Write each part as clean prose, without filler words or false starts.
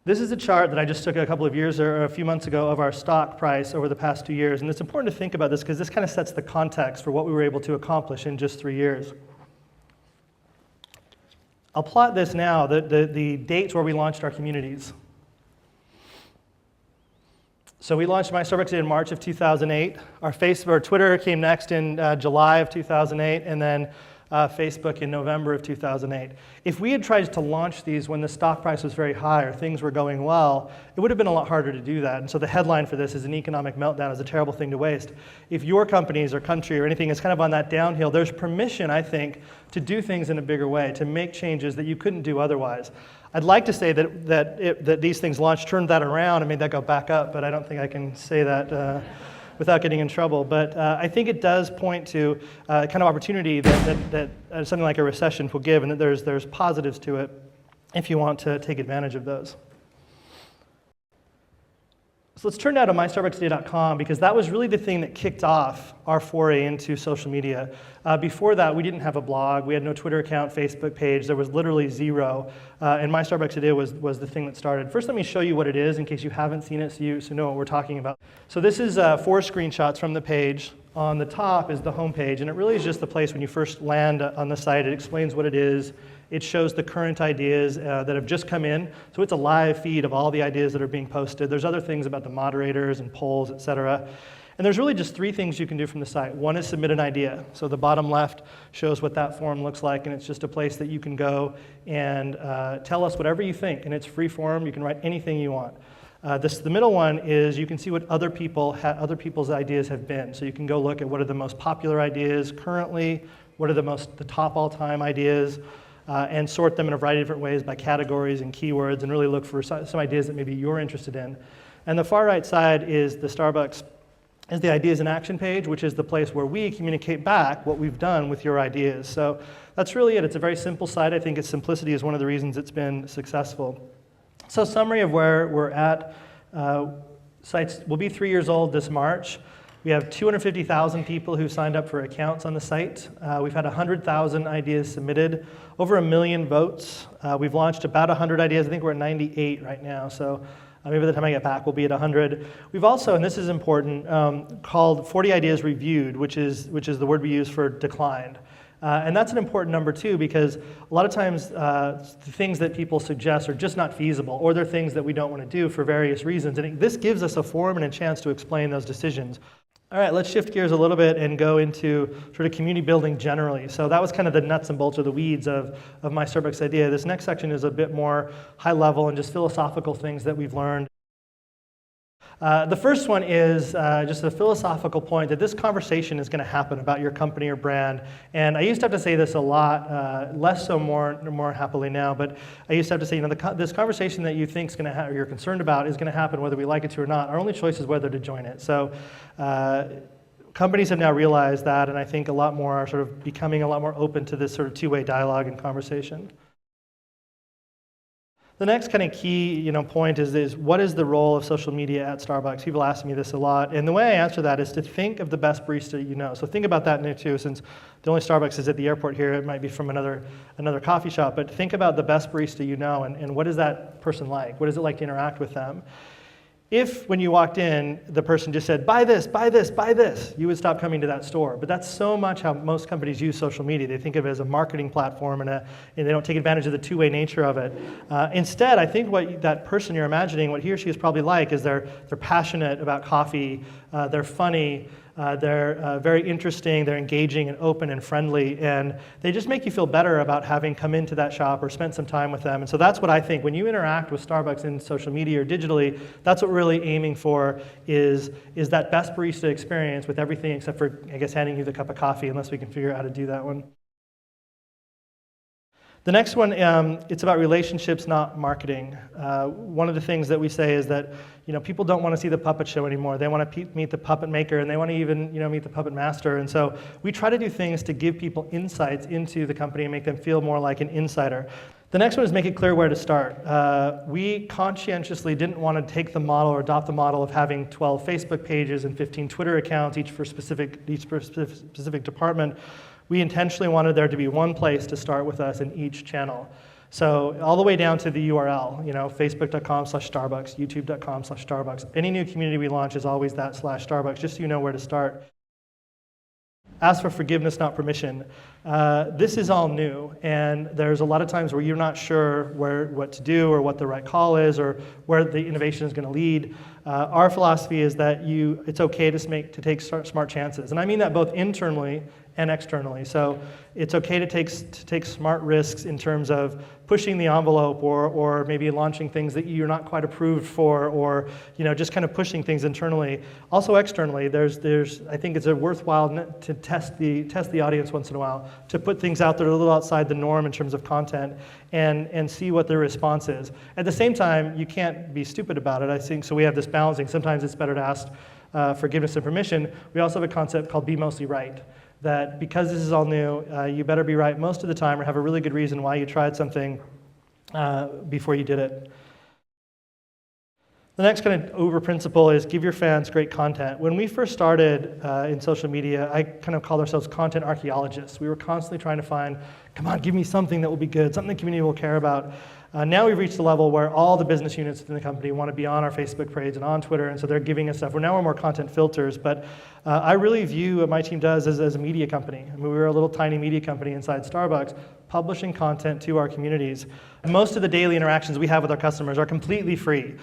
This is a chart that I just took a couple of years or a few months ago of our stock price over the past 2 years. And it's important to think about this because this kind of sets the context for what we were able to accomplish in just 3 years. I'll plot this now, the dates where we launched our communities. So we launched My Starbucks Today in March of 2008. Our Facebook or Twitter came next in July of 2008, and then Facebook in November of 2008. If we had tried to launch these when the stock price was very high or things were going well, it would have been a lot harder to do that. And so the headline for this is an economic meltdown is a terrible thing to waste. If your companies or country or anything is kind of on that downhill, there's permission, I think, to do things in a bigger way, to make changes that you couldn't do otherwise. I'd like to say that these things launched turned that around and made that go back up, but I don't think I can say that without getting in trouble. But I think it does point to kind of opportunity that something like a recession will give, and that there's positives to it if you want to take advantage of those. So let's turn now to MyStarbucksToday.com, because that was really the thing that kicked off our foray into social media. Before that, we didn't have a blog. We had no Twitter account, Facebook page. There was literally zero. And My Starbucks Today was the thing that started. First, let me show you what it is in case you haven't seen it, so you know what we're talking about. So this is 4 screenshots from the page. On the top is the home page, and it really is just the place when you first land on the site. It explains what it is. It shows the current ideas that have just come in. So it's a live feed of all the ideas that are being posted. There's other things about the moderators and polls, et cetera. And there's really just 3 things you can do from the site. One is submit an idea. So the bottom left shows what that form looks like, and it's just a place that you can go and tell us whatever you think. And it's free form. You can write anything you want. The middle one is you can see what other people's ideas have been. So you can go look at what are the most popular ideas currently, what are the top all-time ideas, and sort them in a variety of different ways by categories and keywords, and really look for some ideas that maybe you're interested in. And the far right side is the Ideas in Action page, which is the place where we communicate back what we've done with your ideas. So that's really it. It's a very simple site. I think its simplicity is one of the reasons it's been successful. So summary of where we're at. Sites will be 3 years old this March. We have 250,000 people who signed up for accounts on the site. We've had 100,000 ideas submitted, over 1 million votes. We've launched about 100 ideas. I think we're at 98 right now. So maybe by the time I get back, we'll be at 100. We've also, and this is important, called 40 ideas reviewed, which is the word we use for declined. And that's an important number too, because a lot of times the things that people suggest are just not feasible, or they're things that we don't want to do for various reasons. And this gives us a forum and a chance to explain those decisions. All right, let's shift gears a little bit and go into sort of community building generally. So that was kind of the nuts and bolts or the weeds of My Starbucks Idea. This next section is a bit more high level and just philosophical things that we've learned. The first one is just a philosophical point that this conversation is going to happen about your company or brand. And I used to have to say this a lot, less so more happily now, but I used to have to say, this conversation that you think is going to happen, or you're concerned about, is going to happen whether we like it to or not. Our only choice is whether to join it. So companies have now realized that, and I think a lot more are sort of becoming a lot more open to this sort of two-way dialogue and conversation. The next kind of key point is what is the role of social media at Starbucks? People ask me this a lot, and the way I answer that is to think of the best barista you know. So think about that now too, since the only Starbucks is at the airport here. It might be from another coffee shop, but think about the best barista you know, and what is that person like? What is it like to interact with them? If, when you walked in, the person just said, buy this, buy this, buy this, you would stop coming to that store. But that's so much how most companies use social media. They think of it as a marketing platform, and they don't take advantage of the two-way nature of it. Instead, I think what that person you're imagining, what he or she is probably like, is they're passionate about coffee, they're funny, they're very interesting, they're engaging and open and friendly, and they just make you feel better about having come into that shop or spent some time with them. And so that's what I think. When you interact with Starbucks in social media or digitally, that's what we're really aiming for is that best barista experience with everything except for, I guess, handing you the cup of coffee, unless we can figure out how to do that one. The next one, it's about relationships, not marketing. One of the things that we say is that people don't want to see the puppet show anymore. They want to meet the puppet maker, and they want to even meet the puppet master. And so we try to do things to give people insights into the company and make them feel more like an insider. The next one is make it clear where to start. We conscientiously didn't want to take the model or adopt the model of having 12 Facebook pages and 15 Twitter accounts, each for specific department. We intentionally wanted there to be one place to start with us in each channel. So all the way down to the URL, facebook.com/Starbucks, youtube.com/Starbucks. Any new community we launch is always that /Starbucks, just so you know where to start. Ask for forgiveness, not permission. This is all new, and there's a lot of times where you're not sure what to do or what the right call is or where the innovation is going to lead. Our philosophy is that it's okay to take smart chances, and I mean that both internally and externally. So it's okay to take smart risks in terms of pushing the envelope or maybe launching things that you're not quite approved for, or just kind of pushing things internally. Also externally, I think it's worthwhile to test the audience once in a while, to put things out there a little outside the norm in terms of content and see what their response is. At the same time, you can't be stupid about it, I think, so we have this balancing. Sometimes it's better to ask forgiveness and permission. We also have a concept called be mostly right. That because this is all new, you better be right most of the time or have a really good reason why you tried something before you did it. The next kind of over principle is give your fans great content. When we first started in social media, I kind of called ourselves content archaeologists. We were constantly trying to find, come on, give me something that will be good, something the community will care about. Now we've reached the level where all the business units within the company want to be on our Facebook page and on Twitter, and so they're giving us stuff. We're more content filters, but I really view what my team does as a media company. I mean, we were a little tiny media company inside Starbucks, publishing content to our communities. Most of the daily interactions we have with our customers are completely free.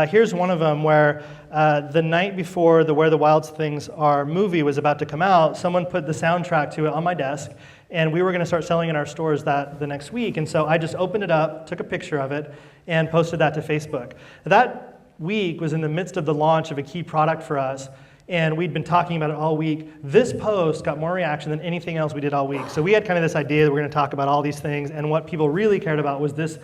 Here's one of them where the night before the Where the Wild Things Are movie was about to come out, someone put the soundtrack to it on my desk, and we were going to start selling in our stores the next week. And so I just opened it up, took a picture of it, and posted that to Facebook. That week was in the midst of the launch of a key product for us, and we'd been talking about it all week. This post got more reaction than anything else we did all week. So we had kind of this idea that we're going to talk about all these things, and what people really cared about was this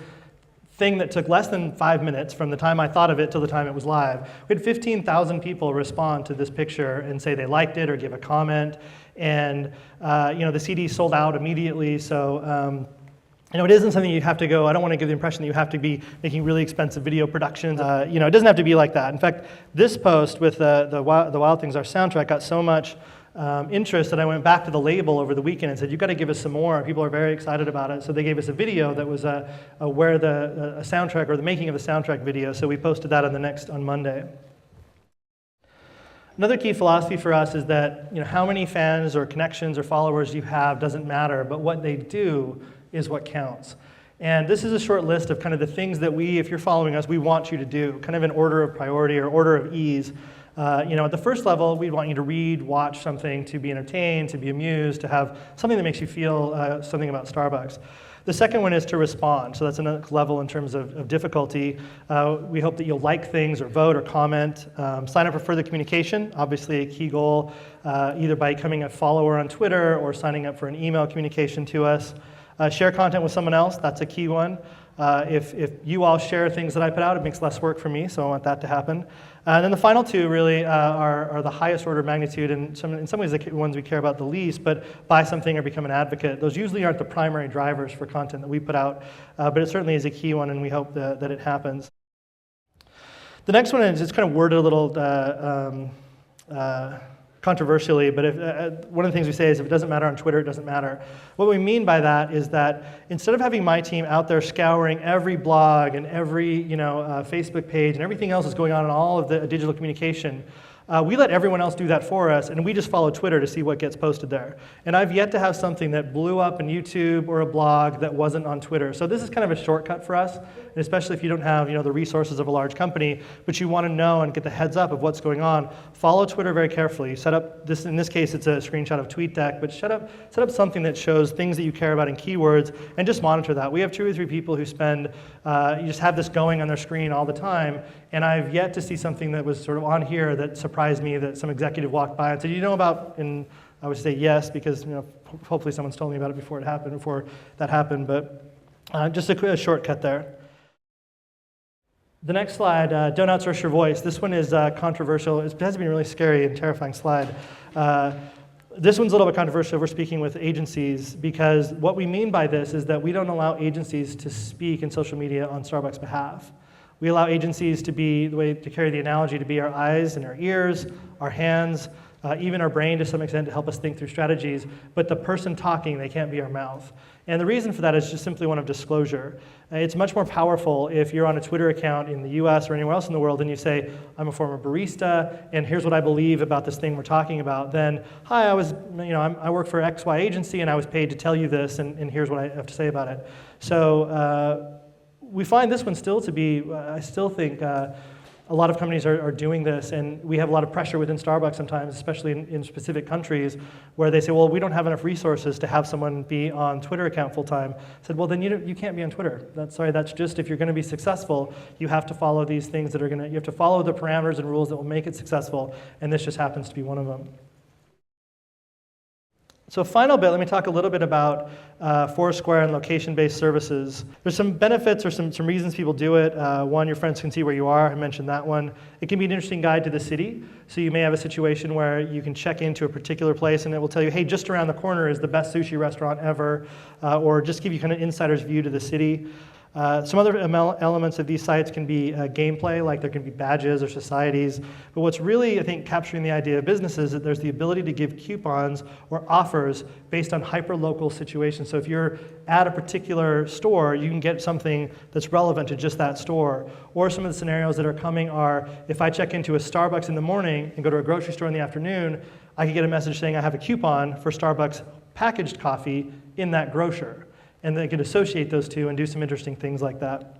thing that took less than 5 minutes from the time I thought of it till the time it was live. We had 15,000 people respond to this picture and say they liked it or give a comment, and the CD sold out immediately. So it isn't something you have to go, I don't want to give the impression that you have to be making really expensive video productions. It doesn't have to be like that. In fact, this post with the Wild Things Are soundtrack got so much interest that I went back to the label over the weekend and said, you've got to give us some more. People are very excited about it. So they gave us a video that was a soundtrack, or the making of the soundtrack video. So we posted that on Monday. Another key philosophy for us is that how many fans or connections or followers you have doesn't matter, but what they do is what counts. And this is a short list of kind of the things that if you're following us, we want you to do, kind of in order of priority or order of ease. At the first level, we want you to read, watch something, to be entertained, to be amused, to have something that makes you feel something about Starbucks. The second one is to respond. So that's another level in terms of difficulty. We hope that you'll like things or vote or comment. Sign up for further communication, obviously a key goal, either by becoming a follower on Twitter or signing up for an email communication to us. Share content with someone else, that's a key one. If you all share things that I put out, it makes less work for me, so I want that to happen. And then the final two really are the highest order of magnitude, and in some ways the ones we care about the least, but buy something or become an advocate. Those usually aren't the primary drivers for content that we put out, but it certainly is a key one, and we hope that it happens. The next one is it's kind of worded a little controversially, but one of the things we say is if it doesn't matter on Twitter, it doesn't matter. What we mean by that is that instead of having my team out there scouring every blog and every Facebook page and everything else that's going on in all of the digital communication, we let everyone else do that for us, and we just follow Twitter to see what gets posted there. And I've yet to have something that blew up on YouTube or a blog that wasn't on Twitter. So this is kind of a shortcut for us, and especially if you don't have the resources of a large company, but you want to know and get the heads up of what's going on. Follow Twitter very carefully. Set up this. In this case, it's a screenshot of TweetDeck, but set up something that shows things that you care about in keywords, and just monitor that. We have 2 or 3 people who spend, you just have this going on their screen all the time, and I've yet to see something that was sort of on here that surprised me, that some executive walked by and said, about, and I would say yes, because hopefully someone's told me about it before that happened, but just a shortcut there. The next slide, don't outsource your voice. This one is controversial. It has been a really scary and terrifying slide. This one's a little bit controversial. We're speaking with agencies, because what we mean by this is that we don't allow agencies to speak in social media on Starbucks' behalf. We allow agencies to be, to carry the analogy, to be our eyes and our ears, our hands, even our brain to some extent to help us think through strategies, but the person talking, they can't be our mouth. And the reason for that is just simply one of disclosure. It's much more powerful if you're on a Twitter account in the US or anywhere else in the world and you say, I'm a former barista, and here's what I believe about this thing we're talking about, then, hi, I work for XY agency and I was paid to tell you this, and here's what I have to say about it. So we find this one still to be, I still think, a lot of companies are doing this, and we have a lot of pressure within Starbucks sometimes, especially in specific countries, where they say, well, we don't have enough resources to have someone be on Twitter account full time. I said, well, then you can't be on Twitter. That's just, if you're going to be successful, you have to follow these things you have to follow the parameters and rules that will make it successful, and this just happens to be one of them. So final bit, let me talk a little bit about Foursquare and location-based services. There's some benefits or some reasons people do it. One, your friends can see where you are. I mentioned that one. It can be an interesting guide to the city. So you may have a situation where you can check into a particular place and it will tell you, hey, just around the corner is the best sushi restaurant ever, or just give you kind of insider's view to the city. Some other elements of these sites can be gameplay, like there can be badges or societies. But what's really, I think, capturing the idea of businesses is that there's the ability to give coupons or offers based on hyper-local situations. So if you're at a particular store, you can get something that's relevant to just that store. Or some of the scenarios that are coming are, if I check into a Starbucks in the morning and go to a grocery store in the afternoon, I can get a message saying I have a coupon for Starbucks packaged coffee in that grocer. And they can associate those two and do some interesting things like that.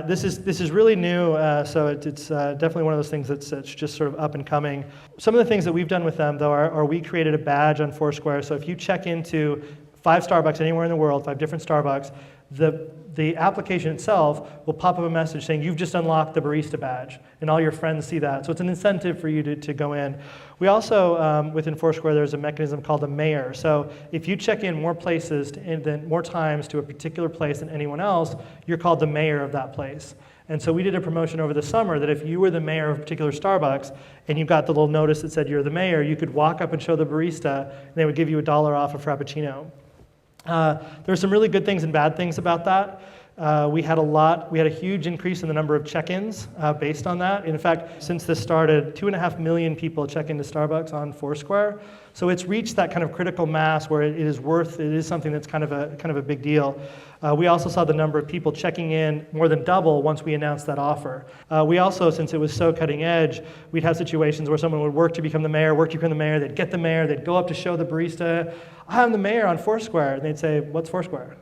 This is really new, so it's definitely one of those things that's just sort of up and coming. Some of the things that we've done with them, though, are we created a badge on Foursquare. So if you check into 5 Starbucks anywhere in the world, 5 different Starbucks, the application itself will pop up a message saying you've just unlocked the barista badge, and all your friends see that. So it's an incentive for you to go in. We also, within Foursquare, there's a mechanism called the mayor. So if you check in more places, more times to a particular place than anyone else, you're called the mayor of that place. And so we did a promotion over the summer that if you were the mayor of a particular Starbucks and you got the little notice that said you're the mayor, you could walk up and show the barista, and they would give you $1 off a Frappuccino. There's some really good things and bad things about that. We had a huge increase in the number of check-ins based on that. In fact, since this started, 2.5 million people check into Starbucks on Foursquare. So it's reached that kind of critical mass where it is something that's kind of a big deal. We also saw the number of people checking in more than double once we announced that offer. We also, since it was so cutting edge, we'd have situations where someone would work to become the mayor, they'd get the mayor, they'd go up to show the barista, I'm the mayor on Foursquare, and they'd say, what's Foursquare?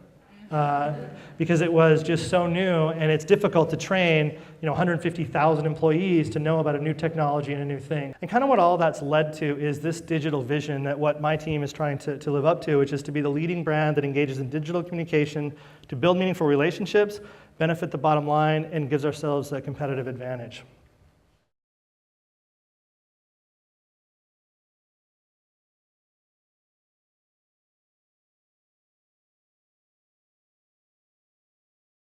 Because it was just so new, and it's difficult to train 150,000 employees to know about a new technology and a new thing. And kind of what all that's led to is this digital vision that what my team is trying to live up to, which is to be the leading brand that engages in digital communication to build meaningful relationships, benefit the bottom line, and gives ourselves a competitive advantage.